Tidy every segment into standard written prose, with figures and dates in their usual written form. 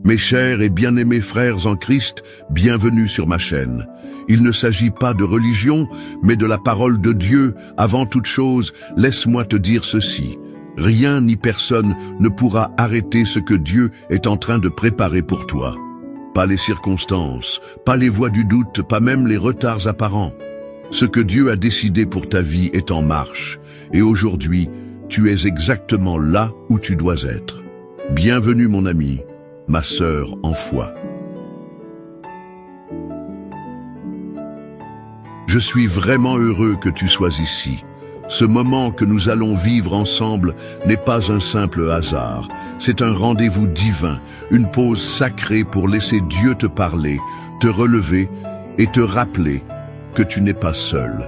Mes chers et bien-aimés frères en Christ, bienvenue sur ma chaîne. Il ne s'agit pas de religion, mais de la parole de Dieu. Avant toute chose, laisse-moi te dire ceci. Rien ni personne ne pourra arrêter ce que Dieu est en train de préparer pour toi. Pas les circonstances, pas les voies du doute, pas même les retards apparents. Ce que Dieu a décidé pour ta vie est en marche, et aujourd'hui, tu es exactement là où tu dois être. Bienvenue mon ami, ma sœur en foi. Je suis vraiment heureux que tu sois ici. Ce moment que nous allons vivre ensemble n'est pas un simple hasard. C'est un rendez-vous divin, une pause sacrée pour laisser Dieu te parler, te relever et te rappeler que tu n'es pas seul.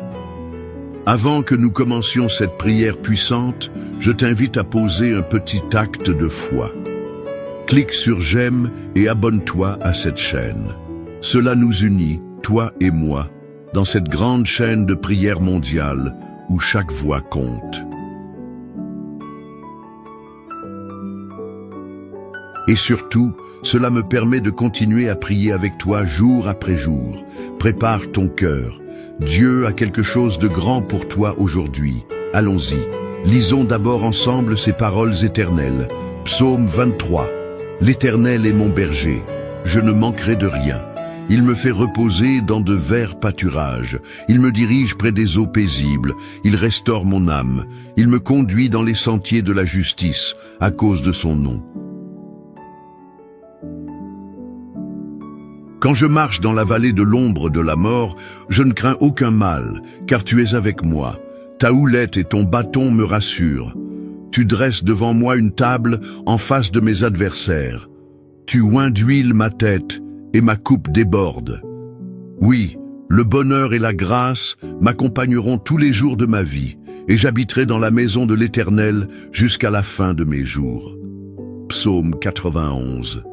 Avant que nous commencions cette prière puissante, je t'invite à poser un petit acte de foi. Clique sur j'aime et abonne-toi à cette chaîne. Cela nous unit, toi et moi, dans cette grande chaîne de prière mondiale où chaque voix compte. Et surtout, cela me permet de continuer à prier avec toi jour après jour. Prépare ton cœur. Dieu a quelque chose de grand pour toi aujourd'hui. Allons-y. Lisons d'abord ensemble ces paroles éternelles. Psaume 23. L'Éternel est mon berger. Je ne manquerai de rien. Il me fait reposer dans de verts pâturages. Il me dirige près des eaux paisibles. Il restaure mon âme. Il me conduit dans les sentiers de la justice, à cause de son nom. Quand je marche dans la vallée de l'ombre de la mort, je ne crains aucun mal, car tu es avec moi. Ta houlette et ton bâton me rassurent. Tu dresses devant moi une table en face de mes adversaires. Tu oins d'huile ma tête, et ma coupe déborde. Oui, le bonheur et la grâce m'accompagneront tous les jours de ma vie, et j'habiterai dans la maison de l'Éternel jusqu'à la fin de mes jours. Psaume 91.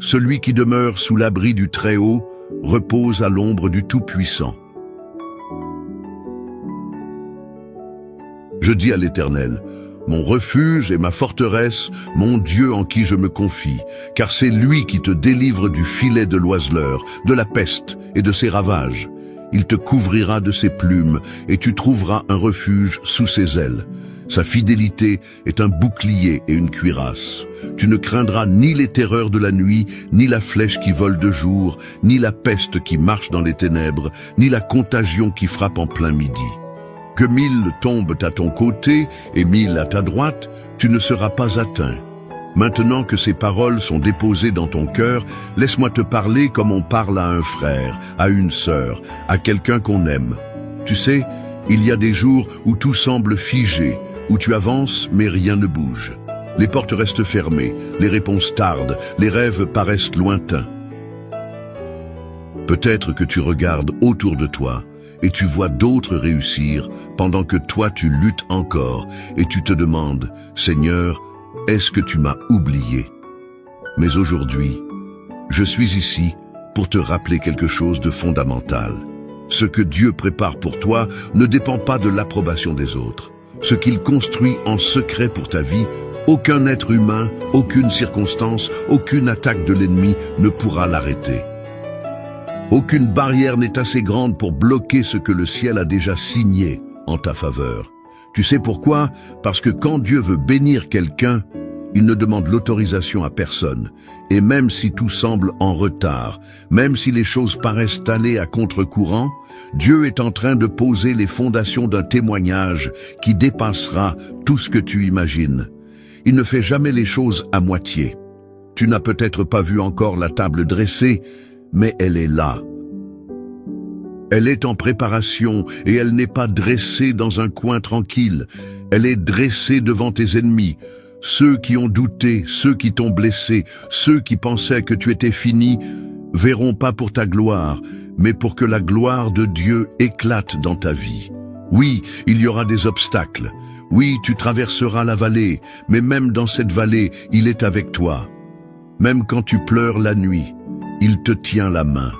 Celui qui demeure sous l'abri du Très-Haut repose à l'ombre du Tout-Puissant. Je dis à l'Éternel, mon refuge et ma forteresse, mon Dieu en qui je me confie, car c'est lui qui te délivre du filet de l'oiseleur, de la peste et de ses ravages. Il te couvrira de ses plumes et tu trouveras un refuge sous ses ailes. Sa fidélité est un bouclier et une cuirasse. Tu ne craindras ni les terreurs de la nuit, ni la flèche qui vole de jour, ni la peste qui marche dans les ténèbres, ni la contagion qui frappe en plein midi. Que 1000 tombent à ton côté et 1000 à ta droite, tu ne seras pas atteint. Maintenant que ces paroles sont déposées dans ton cœur, laisse-moi te parler comme on parle à un frère, à une sœur, à quelqu'un qu'on aime. Tu sais, il y a des jours où tout semble figé, où tu avances mais rien ne bouge. Les portes restent fermées, les réponses tardent, les rêves paraissent lointains. Peut-être que tu regardes autour de toi, et tu vois d'autres réussir pendant que toi tu luttes encore et tu te demandes, Seigneur, est-ce que tu m'as oublié? Mais aujourd'hui, je suis ici pour te rappeler quelque chose de fondamental. Ce que Dieu prépare pour toi ne dépend pas de l'approbation des autres. Ce qu'il construit en secret pour ta vie, aucun être humain, aucune circonstance, aucune attaque de l'ennemi ne pourra l'arrêter. Aucune barrière n'est assez grande pour bloquer ce que le ciel a déjà signé en ta faveur. Tu sais pourquoi? Parce que quand Dieu veut bénir quelqu'un, il ne demande l'autorisation à personne. Et même si tout semble en retard, même si les choses paraissent aller à contre-courant, Dieu est en train de poser les fondations d'un témoignage qui dépassera tout ce que tu imagines. Il ne fait jamais les choses à moitié. Tu n'as peut-être pas vu encore la table dressée, mais elle est là. Elle est en préparation et elle n'est pas dressée dans un coin tranquille. Elle est dressée devant tes ennemis. Ceux qui ont douté, ceux qui t'ont blessé, ceux qui pensaient que tu étais fini, verront pas pour ta gloire, mais pour que la gloire de Dieu éclate dans ta vie. Oui, il y aura des obstacles. Oui, tu traverseras la vallée, mais même dans cette vallée, il est avec toi. Même quand tu pleures la nuit, il te tient la main.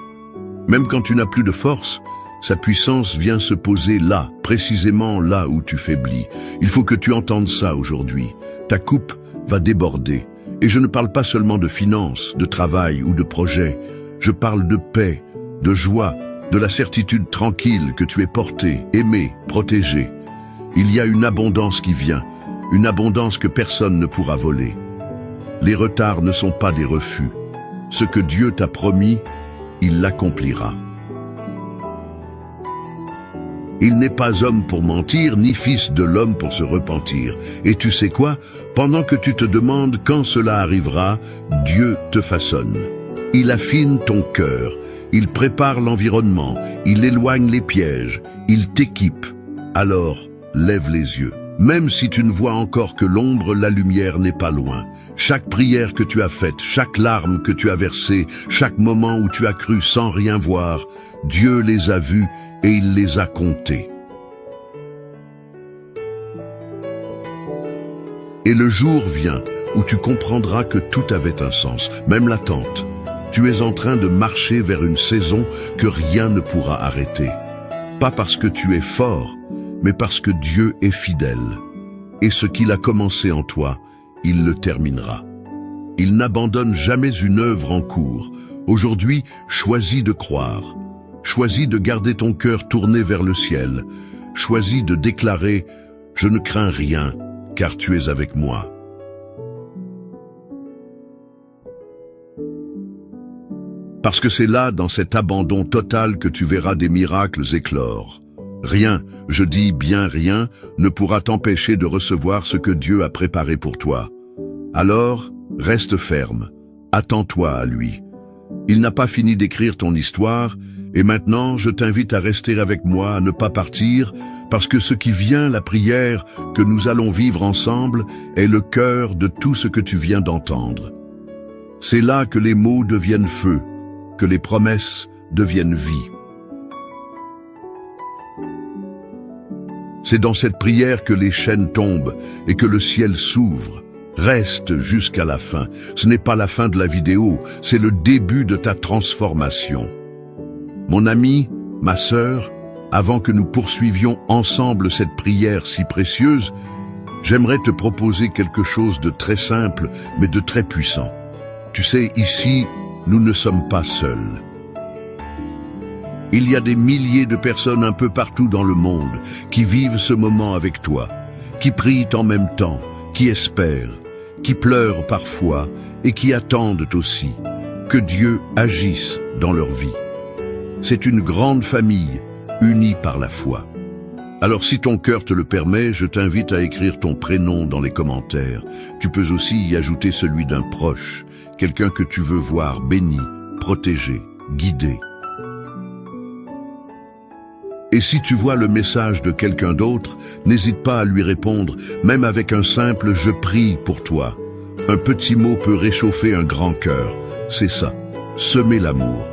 Même quand tu n'as plus de force, sa puissance vient se poser là, précisément là où tu faiblis. Il faut que tu entendes ça aujourd'hui. Ta coupe va déborder Et je ne parle pas seulement de finances, de travail ou de projets. Je parle de paix, de joie, de la certitude tranquille que tu es porté, aimé, protégé. Il y a une abondance qui vient, une abondance que personne ne pourra voler. Les retards ne sont pas des refus. Ce que Dieu t'a promis, il l'accomplira. Il n'est pas homme pour mentir, ni fils de l'homme pour se repentir. Et tu sais quoi? Pendant que tu te demandes quand cela arrivera, Dieu te façonne. Il affine ton cœur, il prépare l'environnement, il éloigne les pièges, il t'équipe. Alors, lève les yeux. Même si tu ne vois encore que l'ombre, la lumière n'est pas loin. Chaque prière que tu as faite, chaque larme que tu as versée, chaque moment où tu as cru sans rien voir, Dieu les a vus et il les a comptés. Et le jour vient où tu comprendras que tout avait un sens, même l'attente. Tu es en train de marcher vers une saison que rien ne pourra arrêter. Pas parce que tu es fort, mais parce que Dieu est fidèle. Et ce qu'il a commencé en toi, il le terminera. Il n'abandonne jamais une œuvre en cours. Aujourd'hui, choisis de croire. Choisis de garder ton cœur tourné vers le ciel. Choisis de déclarer « Je ne crains rien, car tu es avec moi ». Parce que c'est là, dans cet abandon total, que tu verras des miracles éclore. Rien, je dis bien rien, ne pourra t'empêcher de recevoir ce que Dieu a préparé pour toi. Alors, reste ferme, attends-toi à lui. Il n'a pas fini d'écrire ton histoire, et maintenant je t'invite à rester avec moi, à ne pas partir, parce que ce qui vient, la prière que nous allons vivre ensemble, est le cœur de tout ce que tu viens d'entendre. C'est là que les mots deviennent feu, que les promesses deviennent vie. C'est dans cette prière que les chaînes tombent et que le ciel s'ouvre. Reste jusqu'à la fin. Ce n'est pas la fin de la vidéo, c'est le début de ta transformation. Mon ami, ma sœur, avant que nous poursuivions ensemble cette prière si précieuse, j'aimerais te proposer quelque chose de très simple, mais de très puissant. Tu sais, ici, nous ne sommes pas seuls. Il y a des milliers de personnes un peu partout dans le monde qui vivent ce moment avec toi, qui prient en même temps, qui espèrent, qui pleurent parfois et qui attendent aussi que Dieu agisse dans leur vie. C'est une grande famille unie par la foi. Alors si ton cœur te le permet, je t'invite à écrire ton prénom dans les commentaires. Tu peux aussi y ajouter celui d'un proche, quelqu'un que tu veux voir béni, protégé, guidé. Et si tu vois le message de quelqu'un d'autre, n'hésite pas à lui répondre, même avec un simple « je prie pour toi ». Un petit mot peut réchauffer un grand cœur. C'est ça, semer l'amour.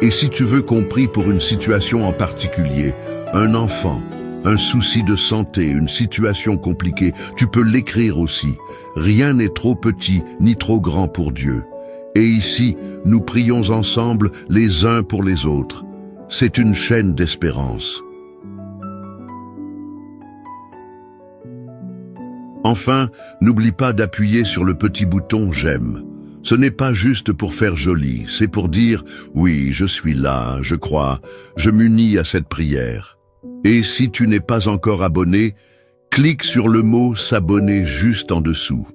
Et si tu veux qu'on prie pour une situation en particulier, un enfant, un souci de santé, une situation compliquée, tu peux l'écrire aussi. Rien n'est trop petit ni trop grand pour Dieu. Et ici, nous prions ensemble les uns pour les autres. C'est une chaîne d'espérance. Enfin, n'oublie pas d'appuyer sur le petit bouton « J'aime ». Ce n'est pas juste pour faire joli, c'est pour dire « Oui, je suis là, je crois, je m'unis à cette prière ». Et si tu n'es pas encore abonné, clique sur le mot « S'abonner » juste en dessous.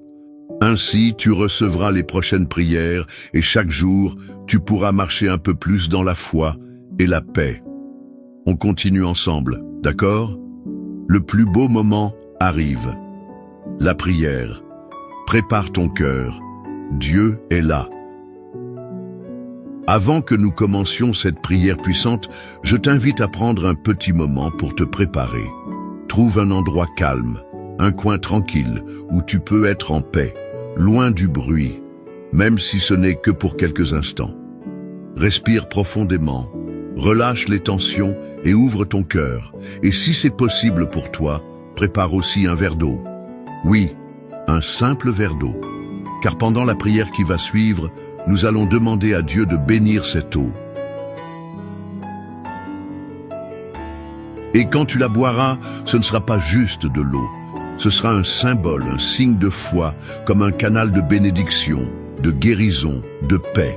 Ainsi, tu recevras les prochaines prières et chaque jour, tu pourras marcher un peu plus dans la foi et la paix. On continue ensemble, d'accord? Le plus beau moment arrive. La prière. Prépare ton cœur. Dieu est là. Avant que nous commencions cette prière puissante, je t'invite à prendre un petit moment pour te préparer. Trouve un endroit calme, un coin tranquille où tu peux être en paix, loin du bruit, même si ce n'est que pour quelques instants. Respire profondément. Relâche les tensions et ouvre ton cœur. Et si c'est possible pour toi, prépare aussi un verre d'eau. Oui, un simple verre d'eau. Car pendant la prière qui va suivre, nous allons demander à Dieu de bénir cette eau. Et quand tu la boiras, ce ne sera pas juste de l'eau. Ce sera un symbole, un signe de foi, comme un canal de bénédiction, de guérison, de paix.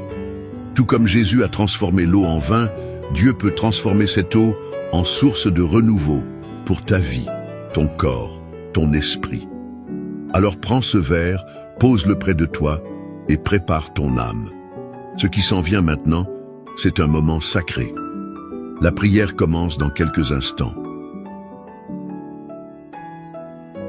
Tout comme Jésus a transformé l'eau en vin, Dieu peut transformer cette eau en source de renouveau pour ta vie, ton corps, ton esprit. Alors prends ce verre, pose-le près de toi et prépare ton âme. Ce qui s'en vient maintenant, c'est un moment sacré. La prière commence dans quelques instants.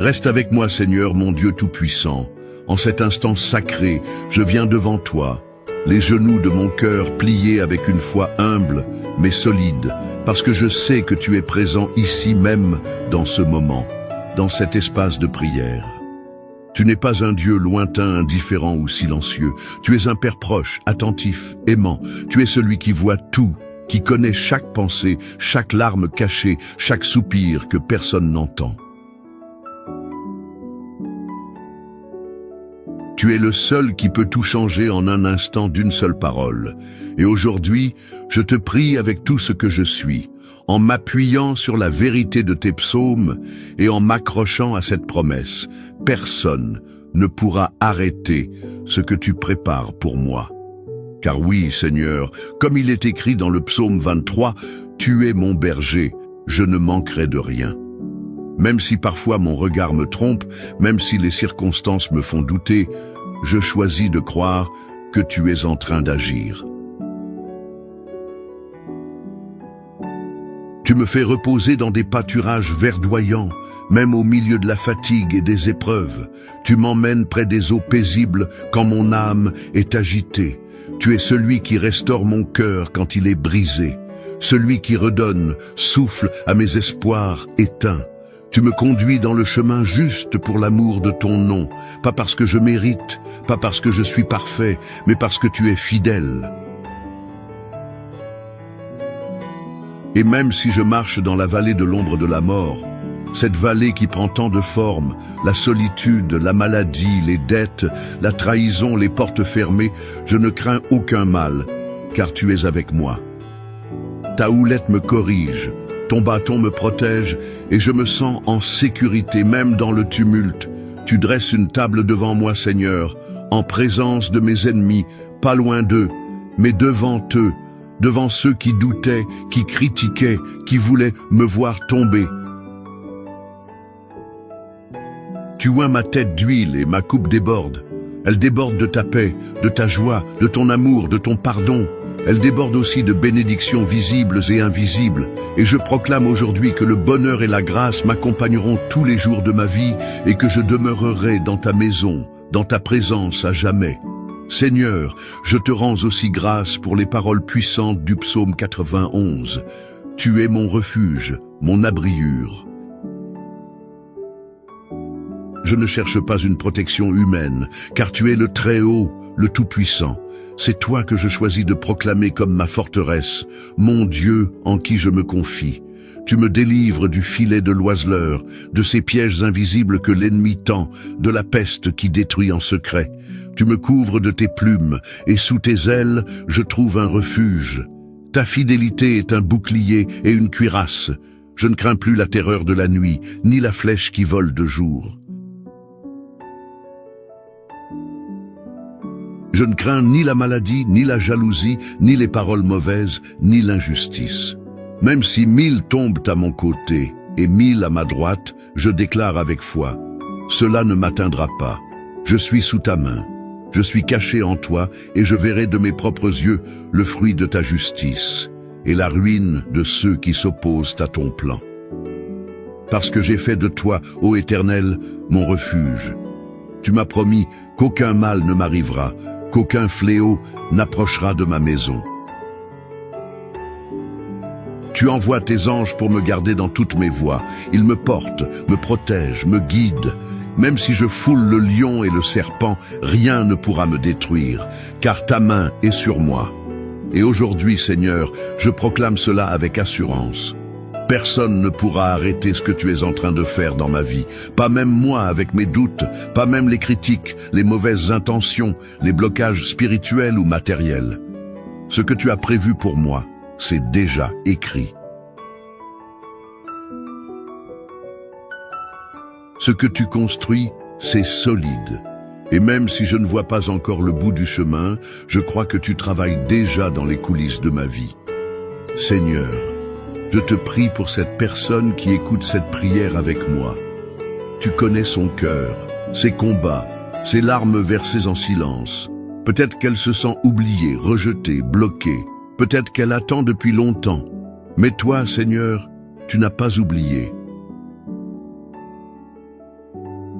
Reste avec moi, Seigneur, mon Dieu Tout-Puissant. En cet instant sacré, je viens devant toi, les genoux de mon cœur pliés avec une foi humble mais solide, parce que je sais que tu es présent ici même, dans ce moment, dans cet espace de prière. Tu n'es pas un Dieu lointain, indifférent ou silencieux. Tu es un Père proche, attentif, aimant. Tu es celui qui voit tout, qui connaît chaque pensée, chaque larme cachée, chaque soupir que personne n'entend. Tu es le seul qui peut tout changer en un instant d'une seule parole. Et aujourd'hui, je te prie avec tout ce que je suis, en m'appuyant sur la vérité de tes psaumes et en m'accrochant à cette promesse. Personne ne pourra arrêter ce que tu prépares pour moi. Car oui, Seigneur, comme il est écrit dans le psaume 23, « Tu es mon berger, je ne manquerai de rien ». Même si parfois mon regard me trompe, même si les circonstances me font douter, je choisis de croire que tu es en train d'agir. Tu me fais reposer dans des pâturages verdoyants, même au milieu de la fatigue et des épreuves. Tu m'emmènes près des eaux paisibles quand mon âme est agitée. Tu es celui qui restaure mon cœur quand il est brisé, celui qui redonne souffle à mes espoirs éteints. Tu me conduis dans le chemin juste pour l'amour de ton nom, pas parce que je mérite, pas parce que je suis parfait, mais parce que tu es fidèle. Et même si je marche dans la vallée de l'ombre de la mort, cette vallée qui prend tant de formes, la solitude, la maladie, les dettes, la trahison, les portes fermées, je ne crains aucun mal, car tu es avec moi. Ta houlette me corrige, ton bâton me protège et je me sens en sécurité même dans le tumulte. Tu dresses une table devant moi, Seigneur, en présence de mes ennemis, pas loin d'eux, mais devant eux, devant ceux qui doutaient, qui critiquaient, qui voulaient me voir tomber. Tu oins ma tête d'huile et ma coupe déborde. Elle déborde de ta paix, de ta joie, de ton amour, de ton pardon. Elle déborde aussi de bénédictions visibles et invisibles. Et je proclame aujourd'hui que le bonheur et la grâce m'accompagneront tous les jours de ma vie et que je demeurerai dans ta maison, dans ta présence à jamais. Seigneur, je te rends aussi grâce pour les paroles puissantes du psaume 91. Tu es mon refuge, mon abriure. Je ne cherche pas une protection humaine, car tu es le Très-Haut, le Tout-Puissant. C'est toi que je choisis de proclamer comme ma forteresse, mon Dieu en qui je me confie. Tu me délivres du filet de l'oiseleur, de ces pièges invisibles que l'ennemi tend, de la peste qui détruit en secret. Tu me couvres de tes plumes, et sous tes ailes, je trouve un refuge. Ta fidélité est un bouclier et une cuirasse. Je ne crains plus la terreur de la nuit, ni la flèche qui vole de jour. Je ne crains ni la maladie, ni la jalousie, ni les paroles mauvaises, ni l'injustice. Même si 1000 tombent à mon côté et 1000 à ma droite, je déclare avec foi, cela ne m'atteindra pas. Je suis sous ta main, je suis caché en toi et je verrai de mes propres yeux le fruit de ta justice et la ruine de ceux qui s'opposent à ton plan. Parce que j'ai fait de toi, ô Éternel, mon refuge. Tu m'as promis qu'aucun mal ne m'arrivera, qu'aucun fléau n'approchera de ma maison. Tu envoies tes anges pour me garder dans toutes mes voies. Ils me portent, me protègent, me guident. Même si je foule le lion et le serpent, rien ne pourra me détruire, car ta main est sur moi. Et aujourd'hui, Seigneur, je proclame cela avec assurance. Personne ne pourra arrêter ce que tu es en train de faire dans ma vie. Pas même moi avec mes doutes, pas même les critiques, les mauvaises intentions, les blocages spirituels ou matériels. Ce que tu as prévu pour moi, c'est déjà écrit. Ce que tu construis, c'est solide. Et même si je ne vois pas encore le bout du chemin, je crois que tu travailles déjà dans les coulisses de ma vie. Seigneur, je te prie pour cette personne qui écoute cette prière avec moi. Tu connais son cœur, ses combats, ses larmes versées en silence. Peut-être qu'elle se sent oubliée, rejetée, bloquée. Peut-être qu'elle attend depuis longtemps. Mais toi, Seigneur, tu n'as pas oublié.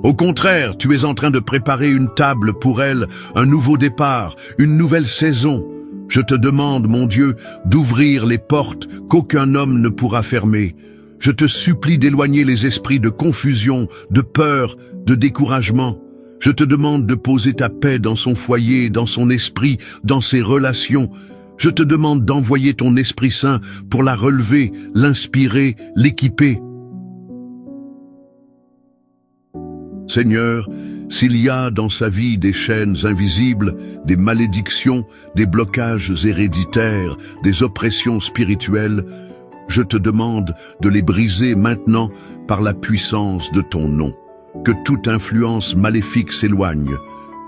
Au contraire, tu es en train de préparer une table pour elle, un nouveau départ, une nouvelle saison. Je te demande, mon Dieu, d'ouvrir les portes qu'aucun homme ne pourra fermer. Je te supplie d'éloigner les esprits de confusion, de peur, de découragement. Je te demande de poser ta paix dans son foyer, dans son esprit, dans ses relations. Je te demande d'envoyer ton Esprit Saint pour la relever, l'inspirer, l'équiper. Seigneur, s'il y a dans sa vie des chaînes invisibles, des malédictions, des blocages héréditaires, des oppressions spirituelles, je te demande de les briser maintenant par la puissance de ton nom. Que toute influence maléfique s'éloigne,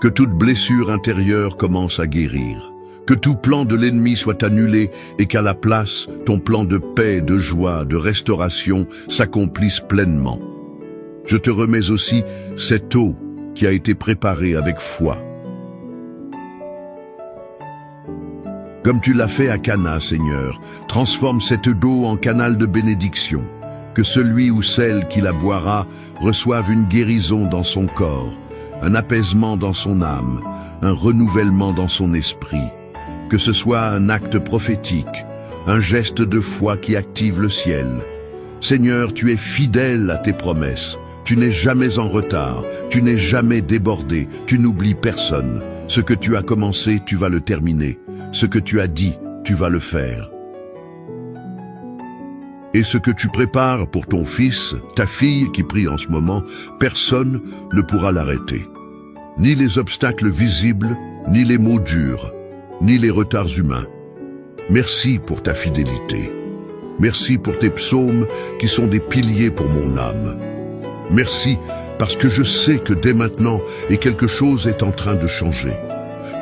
que toute blessure intérieure commence à guérir, que tout plan de l'ennemi soit annulé et qu'à la place, ton plan de paix, de joie, de restauration s'accomplisse pleinement. Je te remets aussi cette eau qui a été préparée avec foi. Comme tu l'as fait à Cana, Seigneur, transforme cette eau en canal de bénédiction. Que celui ou celle qui la boira reçoive une guérison dans son corps, un apaisement dans son âme, un renouvellement dans son esprit. Que ce soit un acte prophétique, un geste de foi qui active le ciel. Seigneur, tu es fidèle à tes promesses. Tu n'es jamais en retard, tu n'es jamais débordé, tu n'oublies personne. Ce que tu as commencé, tu vas le terminer. Ce que tu as dit, tu vas le faire. Et ce que tu prépares pour ton fils, ta fille qui prie en ce moment, personne ne pourra l'arrêter. Ni les obstacles visibles, ni les mots durs, ni les retards humains. Merci pour ta fidélité. Merci pour tes psaumes qui sont des piliers pour mon âme. Merci parce que je sais que dès maintenant, et quelque chose est en train de changer.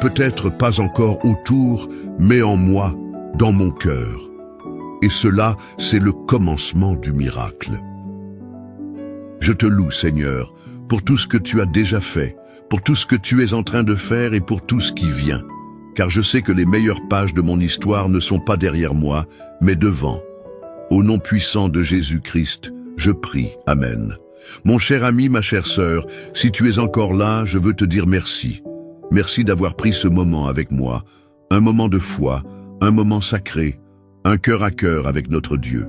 Peut-être pas encore autour, mais en moi, dans mon cœur. Et cela, c'est le commencement du miracle. Je te loue, Seigneur, pour tout ce que tu as déjà fait, pour tout ce que tu es en train de faire et pour tout ce qui vient. Car je sais que les meilleures pages de mon histoire ne sont pas derrière moi, mais devant. Au nom puissant de Jésus-Christ, je prie. Amen. Mon cher ami, ma chère sœur, si tu es encore là, je veux te dire merci. Merci d'avoir pris ce moment avec moi, un moment de foi, un moment sacré, un cœur à cœur avec notre Dieu.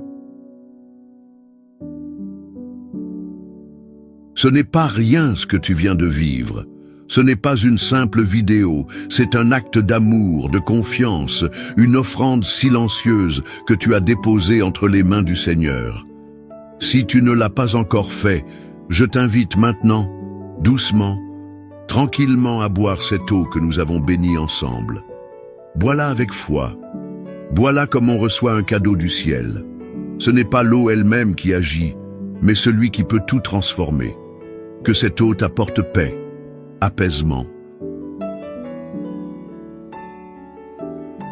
Ce n'est pas rien ce que tu viens de vivre. Ce n'est pas une simple vidéo, c'est un acte d'amour, de confiance, une offrande silencieuse que tu as déposée entre les mains du Seigneur. Si tu ne l'as pas encore fait, je t'invite maintenant, doucement, tranquillement à boire cette eau que nous avons bénie ensemble. Bois-la avec foi. Bois-la comme on reçoit un cadeau du ciel. Ce n'est pas l'eau elle-même qui agit, mais celui qui peut tout transformer. Que cette eau t'apporte paix, apaisement,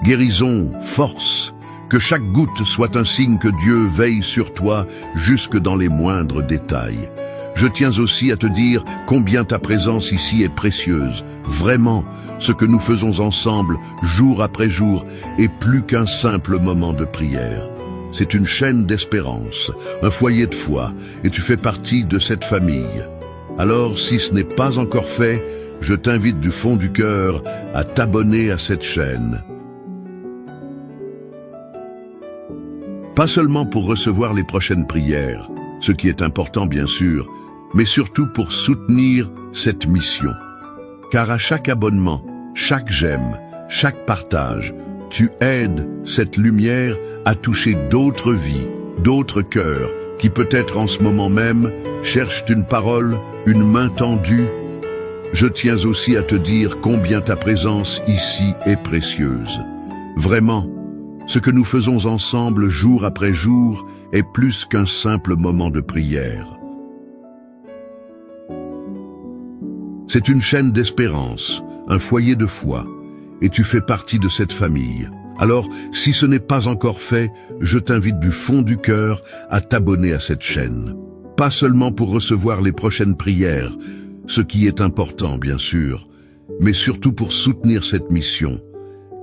guérison, force. Que chaque goutte soit un signe que Dieu veille sur toi jusque dans les moindres détails. Je tiens aussi à te dire combien ta présence ici est précieuse. Vraiment, ce que nous faisons ensemble, jour après jour, est plus qu'un simple moment de prière. C'est une chaîne d'espérance, un foyer de foi, et tu fais partie de cette famille. Alors, si ce n'est pas encore fait, je t'invite du fond du cœur à t'abonner à cette chaîne. Pas seulement pour recevoir les prochaines prières, ce qui est important bien sûr, mais surtout pour soutenir cette mission. Car à chaque abonnement, chaque j'aime, chaque partage, tu aides cette lumière à toucher d'autres vies, d'autres cœurs, qui peut-être en ce moment même cherchent une parole, une main tendue. Je tiens aussi à te dire combien ta présence ici est précieuse. Vraiment, ce que nous faisons ensemble jour après jour est plus qu'un simple moment de prière. C'est une chaîne d'espérance, un foyer de foi, et tu fais partie de cette famille. Alors, si ce n'est pas encore fait, je t'invite du fond du cœur à t'abonner à cette chaîne. Pas seulement pour recevoir les prochaines prières, ce qui est important bien sûr, mais surtout pour soutenir cette mission.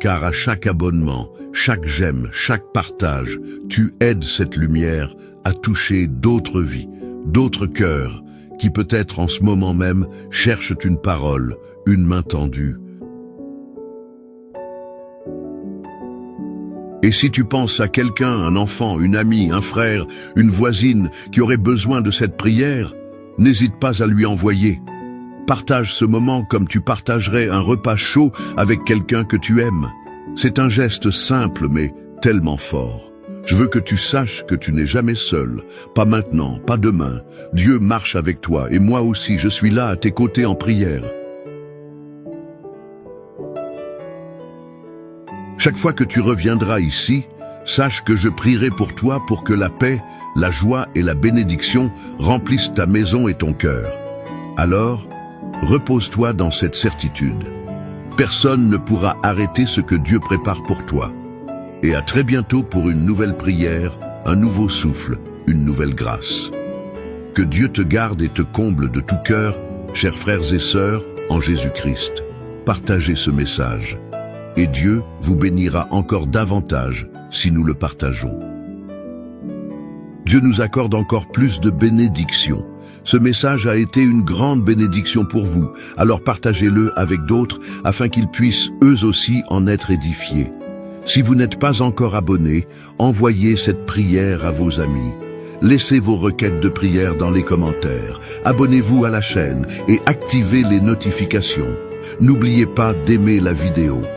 Car à chaque abonnement, chaque j'aime, chaque partage, tu aides cette lumière à toucher d'autres vies, d'autres cœurs, qui peut-être en ce moment même cherchent une parole, une main tendue. Et si tu penses à quelqu'un, un enfant, une amie, un frère, une voisine qui aurait besoin de cette prière, n'hésite pas à lui envoyer. Partage ce moment comme tu partagerais un repas chaud avec quelqu'un que tu aimes. C'est un geste simple mais tellement fort. Je veux que tu saches que tu n'es jamais seul, pas maintenant, pas demain. Dieu marche avec toi et moi aussi je suis là à tes côtés en prière. Chaque fois que tu reviendras ici, sache que je prierai pour toi pour que la paix, la joie et la bénédiction remplissent ta maison et ton cœur. Alors, repose-toi dans cette certitude. Personne ne pourra arrêter ce que Dieu prépare pour toi. Et à très bientôt pour une nouvelle prière, un nouveau souffle, une nouvelle grâce. Que Dieu te garde et te comble de tout cœur, chers frères et sœurs, en Jésus-Christ. Partagez ce message. Et Dieu vous bénira encore davantage si nous le partageons. Dieu nous accorde encore plus de bénédictions. Ce message a été une grande bénédiction pour vous, alors partagez-le avec d'autres afin qu'ils puissent eux aussi en être édifiés. Si vous n'êtes pas encore abonné, envoyez cette prière à vos amis. Laissez vos requêtes de prière dans les commentaires. Abonnez-vous à la chaîne et activez les notifications. N'oubliez pas d'aimer la vidéo.